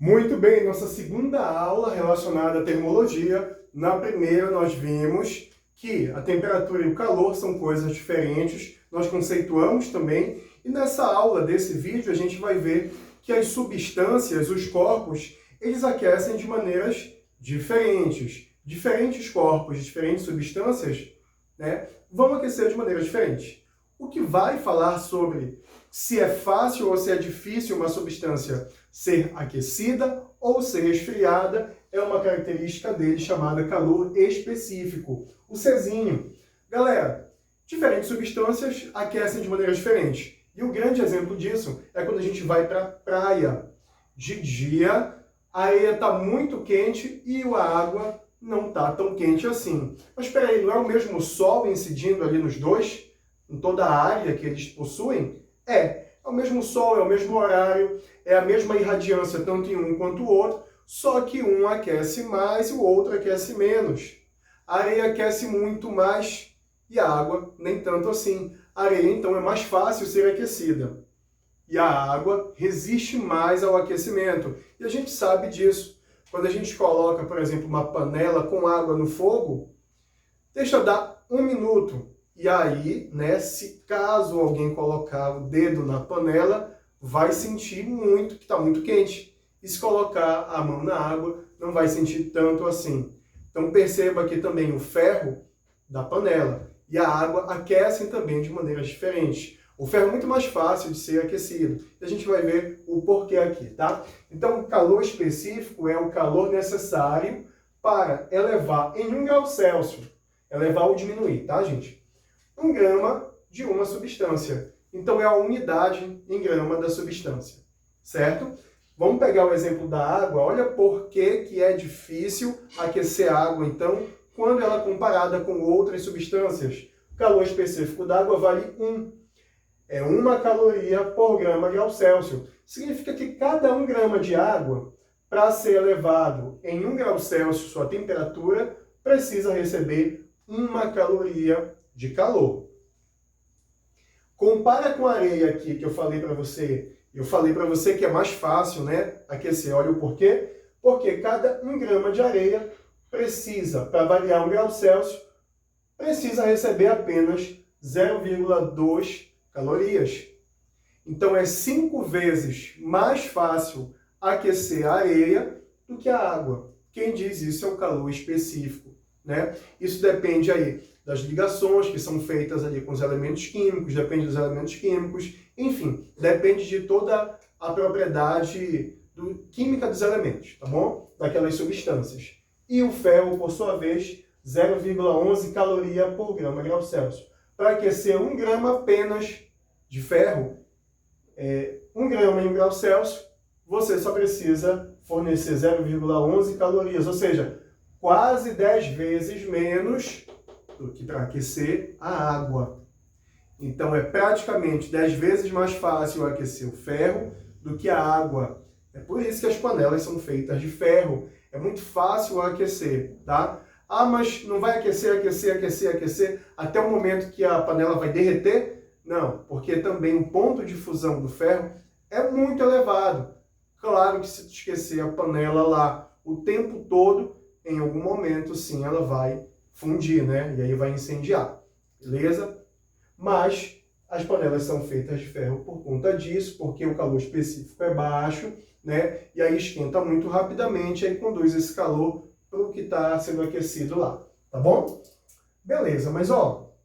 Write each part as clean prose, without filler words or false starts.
Muito bem, nossa segunda aula relacionada à termologia. Na primeira nós vimos que a temperatura e o calor são coisas diferentes, nós conceituamos também, e nessa aula desse vídeo a gente vai ver que as substâncias, os corpos, eles aquecem de maneiras diferentes. Diferentes corpos, diferentes substâncias, né, vão aquecer de maneiras diferentes. O que vai falar sobre se é fácil ou se é difícil uma substância ser aquecida ou ser esfriada é uma característica dele chamada calor específico, o Czinho. Galera, diferentes substâncias aquecem de maneiras diferentes. E o grande exemplo disso é quando a gente vai para a praia. De dia, a areia está muito quente e a água não está tão quente assim. Mas espera aí, não é o mesmo sol incidindo ali nos dois? Em toda a área que eles possuem? É o mesmo sol, é o mesmo horário, é a mesma irradiância tanto em um quanto o outro, só que um aquece mais e o outro aquece menos. A areia aquece muito mais e a água nem tanto assim. A areia, então, é mais fácil ser aquecida. E a água resiste mais ao aquecimento. E a gente sabe disso. Quando a gente coloca, por exemplo, uma panela com água no fogo, deixa dar 1 minuto. E aí, né, se caso alguém colocar o dedo na panela, vai sentir muito que está muito quente. E se colocar a mão na água, não vai sentir tanto assim. Então perceba aqui também o ferro da panela e a água aquecem também de maneiras diferentes. O ferro é muito mais fácil de ser aquecido. E a gente vai ver o porquê aqui, tá? Então o calor específico é o calor necessário para elevar em 1 grau Celsius. Elevar ou diminuir, tá, gente? 1 grama de uma substância. Então, é a unidade em grama da substância, certo? Vamos pegar o exemplo da água. Olha por que é difícil aquecer a água, então, quando ela é comparada com outras substâncias. O calor específico da água vale 1. É 1 caloria por grama grau Celsius. Significa que cada 1 grama de água, para ser elevado em 1 grau Celsius sua temperatura, precisa receber 1 caloria de calor. Compara com a areia aqui que eu falei para você. Eu falei para você que é mais fácil, né, aquecer. Olha o porquê. Porque cada 1 grama de areia precisa, para variar 1 grau Celsius, precisa receber apenas 0,2 calorias. Então é 5 vezes mais fácil aquecer a areia do que a água. Quem diz isso é o calor específico, né? Isso depende aí das ligações que são feitas ali com os elementos químicos, depende dos elementos químicos, enfim, depende de toda a propriedade química dos elementos, tá bom? Daquelas substâncias. E o ferro, por sua vez, 0,11 caloria por grama grau Celsius. Para aquecer 1 grama apenas de ferro, 1 grama em 1 grau Celsius, você só precisa fornecer 0,11 calorias, ou seja, quase 10 vezes menos do que para aquecer a água. Então, é praticamente 10 vezes mais fácil aquecer o ferro do que a água. É por isso que as panelas são feitas de ferro. É muito fácil aquecer, tá? Ah, mas não vai aquecer até o momento que a panela vai derreter? Não, porque também o ponto de fusão do ferro é muito elevado. Claro que se tu esquecer a panela lá o tempo todo, em algum momento, sim, ela vai fundir, né? E aí vai incendiar, beleza? Mas as panelas são feitas de ferro por conta disso, porque o calor específico é baixo, né? E aí esquenta muito rapidamente, aí conduz esse calor para o que está sendo aquecido lá, tá bom? Beleza, mas ó,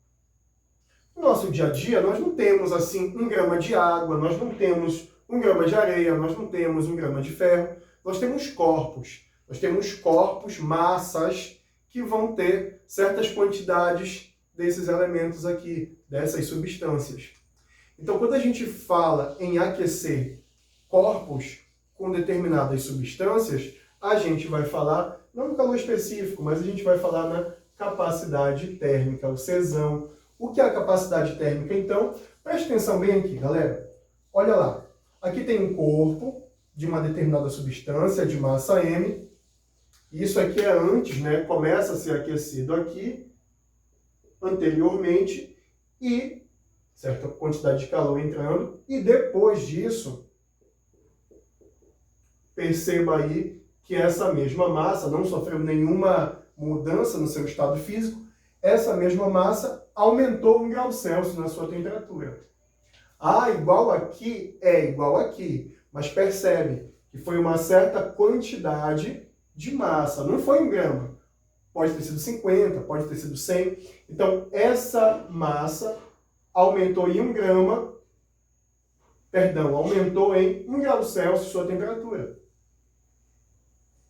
no nosso dia a dia nós não temos assim 1 grama de água, nós não temos 1 grama de areia, nós não temos 1 grama de ferro, nós temos corpos. Nós temos corpos, massas, que vão ter certas quantidades desses elementos aqui, dessas substâncias. Então, quando a gente fala em aquecer corpos com determinadas substâncias, a gente vai falar, não no calor específico, mas a gente vai falar na capacidade térmica, o Czão. O que é a capacidade térmica, então? Preste atenção bem aqui, galera. Olha lá. Aqui tem um corpo de uma determinada substância de massa M. Isso aqui é antes, né? Começa a ser aquecido aqui, anteriormente, e certa quantidade de calor entrando, e depois disso, perceba aí que essa mesma massa não sofreu nenhuma mudança no seu estado físico, essa mesma massa aumentou 1 grau Celsius na sua temperatura. Ah, igual aqui? É igual aqui, mas percebe que foi uma certa quantidade de massa, não foi 1 grama. Pode ter sido 50, pode ter sido 100. Então, essa massa aumentou em 1 grama, aumentou em 1 grau Celsius sua temperatura.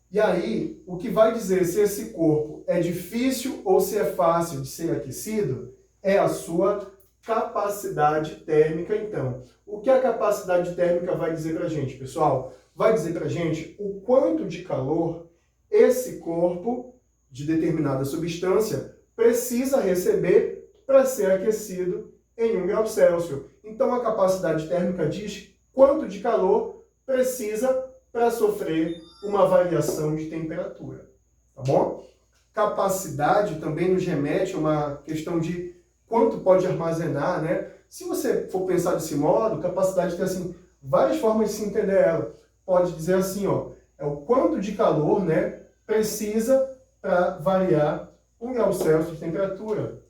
E aí, o que vai dizer se esse corpo é difícil ou se é fácil de ser aquecido é a sua capacidade térmica, então. O que a capacidade térmica vai dizer para a gente, pessoal? Vai dizer para a gente o quanto de calor esse corpo de determinada substância precisa receber para ser aquecido em 1 grau Celsius. Então, a capacidade térmica diz quanto de calor precisa para sofrer uma variação de temperatura, tá bom? Capacidade também nos remete a uma questão de quanto pode armazenar, né? Se você for pensar desse modo, capacidade tem assim várias formas de se entender ela. Pode dizer assim, ó, é o quanto de calor, né, precisa para variar 1 grau Celsius de temperatura.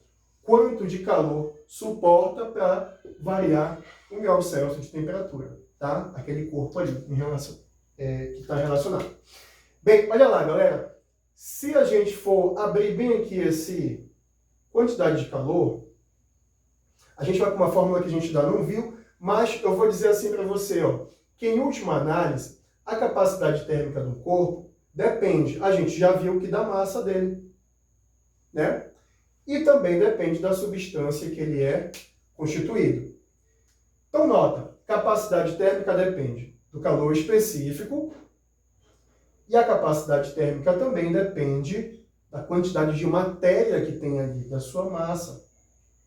Quanto de calor suporta para variar 1 grau Celsius de temperatura, tá? Aquele corpo ali em relação que está relacionado. Bem, olha lá, galera. Se a gente for abrir bem aqui esse quantidade de calor, a gente vai com uma fórmula que a gente ainda não viu, mas eu vou dizer assim para você, ó, que em última análise, a capacidade térmica do corpo depende, a gente já viu que da massa dele, né? E também depende da substância que ele é constituído. Então, nota, capacidade térmica depende do calor específico e a capacidade térmica também depende da quantidade de matéria que tem ali, da sua massa,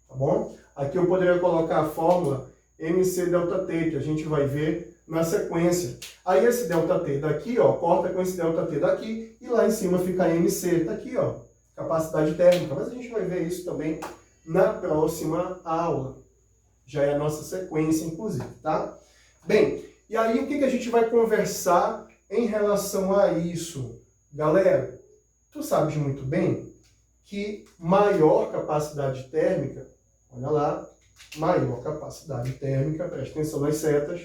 tá bom? Aqui eu poderia colocar a fórmula MC ΔT, que a gente vai ver na sequência. Aí esse ΔT daqui, ó, corta com esse ΔT daqui e lá em cima fica MC, tá aqui, ó, capacidade térmica. Mas a gente vai ver isso também na próxima aula. Já é a nossa sequência, inclusive, tá? Bem, e aí o que a gente vai conversar em relação a isso? Galera, tu sabes muito bem que maior capacidade térmica, olha lá, maior capacidade térmica, presta atenção nas setas,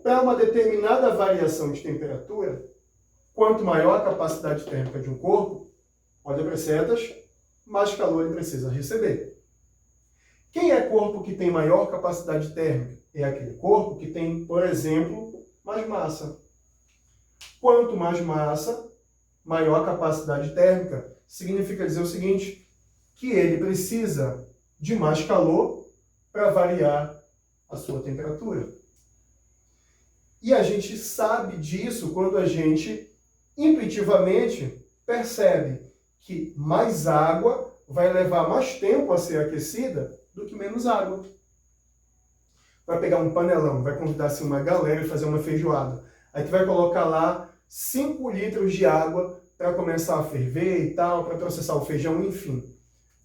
para uma determinada variação de temperatura, quanto maior a capacidade térmica de um corpo, olha para as setas, mais calor ele precisa receber. Quem é corpo que tem maior capacidade térmica? É aquele corpo que tem, por exemplo, mais massa. Quanto mais massa, maior capacidade térmica. Significa dizer o seguinte, que ele precisa de mais calor para variar a sua temperatura. E a gente sabe disso quando a gente intuitivamente percebe que mais água vai levar mais tempo a ser aquecida do que menos água. Vai pegar um panelão, vai convidar assim, uma galera e fazer uma feijoada. Aí tu vai colocar lá 5 litros de água para começar a ferver e tal, para processar o feijão, enfim.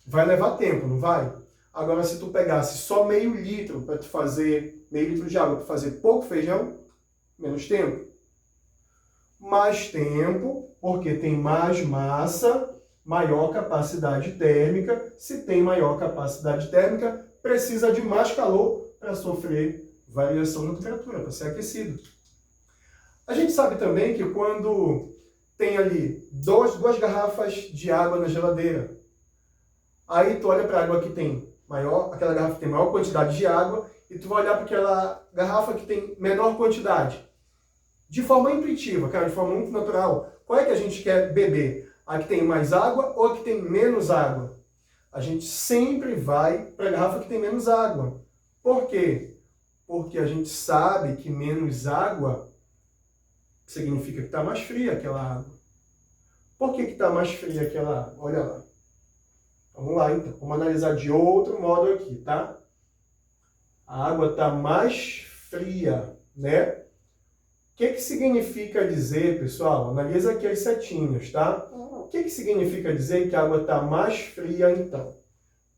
Vai levar tempo, não vai? Agora, se tu pegasse só meio litro para tu fazer, meio litro de água para fazer pouco feijão, menos tempo. Mais tempo, porque tem mais massa, maior capacidade térmica. Se tem maior capacidade térmica, precisa de mais calor para sofrer variação na temperatura, para ser aquecido. A gente sabe também que quando tem ali duas garrafas de água na geladeira, aí tu olha para a água que tem maior, aquela garrafa que tem maior quantidade de água, e tu vai olhar para aquela garrafa que tem menor quantidade. De forma intuitiva, cara, de forma muito natural. Qual é que a gente quer beber? A que tem mais água ou a que tem menos água? A gente sempre vai para a garrafa que tem menos água. Por quê? Porque a gente sabe que menos água significa que está mais fria aquela água. Por que está mais fria aquela água? Olha lá. Vamos lá, então. Vamos analisar de outro modo aqui, tá? A água está mais fria, né? O que significa dizer, pessoal? Analisa aqui as setinhas, tá? O que significa dizer que a água está mais fria, então?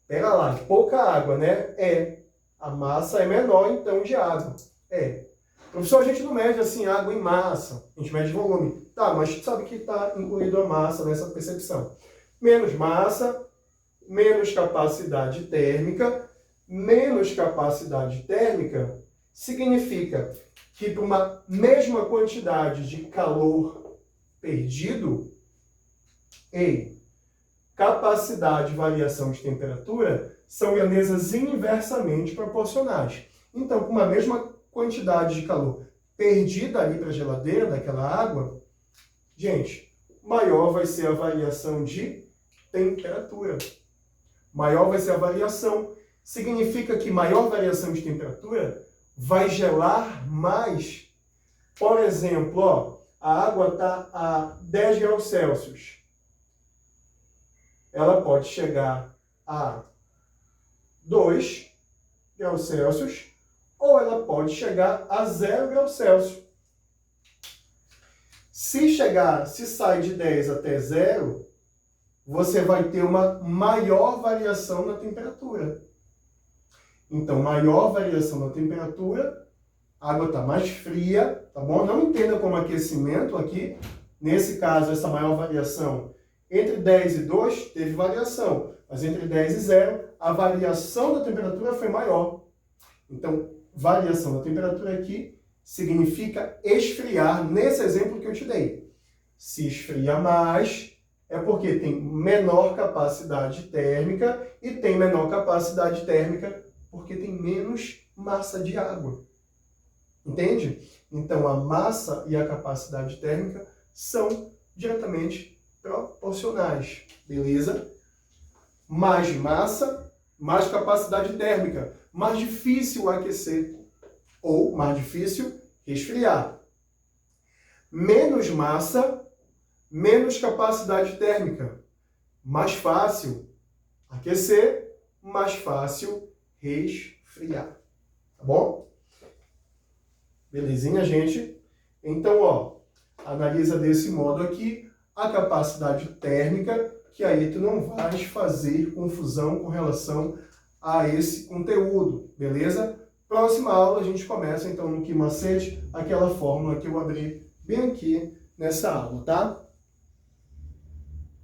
Pera lá, pouca água, né? É. A massa é menor, então, de água. É. Professor, a gente não mede assim água em massa, a gente mede volume. Tá, mas sabe que está incluído a massa nessa percepção. Menos massa, menos capacidade térmica. Menos capacidade térmica significa que para uma mesma quantidade de calor perdido, capacidade e variação de temperatura são grandezas inversamente proporcionais. Então, com uma mesma quantidade de calor perdida ali para a geladeira, daquela água, gente, maior vai ser a variação de temperatura. Maior vai ser a variação. Significa que maior variação de temperatura vai gelar mais. Por exemplo, ó, a água está a 10 graus Celsius. Ela pode chegar a 2 graus Celsius ou ela pode chegar a 0 graus Celsius. Se sai de 10 até 0, você vai ter uma maior variação na temperatura. Então, maior variação na temperatura, a água está mais fria, tá bom? Não entenda como aquecimento aqui. Nesse caso, essa maior variação entre 10 e 2 teve variação, mas entre 10 e 0, a variação da temperatura foi maior. Então, variação da temperatura aqui significa esfriar, nesse exemplo que eu te dei. Se esfria mais, é porque tem menor capacidade térmica, e tem menor capacidade térmica porque tem menos massa de água. Entende? Então, a massa e a capacidade térmica são diretamente proporcionais. Beleza? Mais massa, mais capacidade térmica. Mais difícil aquecer ou mais difícil resfriar. Menos massa, menos capacidade térmica. Mais fácil aquecer, mais fácil resfriar. Tá bom? Belezinha, gente? Então, ó, analisa desse modo aqui a capacidade térmica, que aí tu não vais fazer confusão com relação a esse conteúdo, beleza? Próxima aula a gente começa então no que macete, aquela fórmula que eu abri bem aqui nessa aula, tá?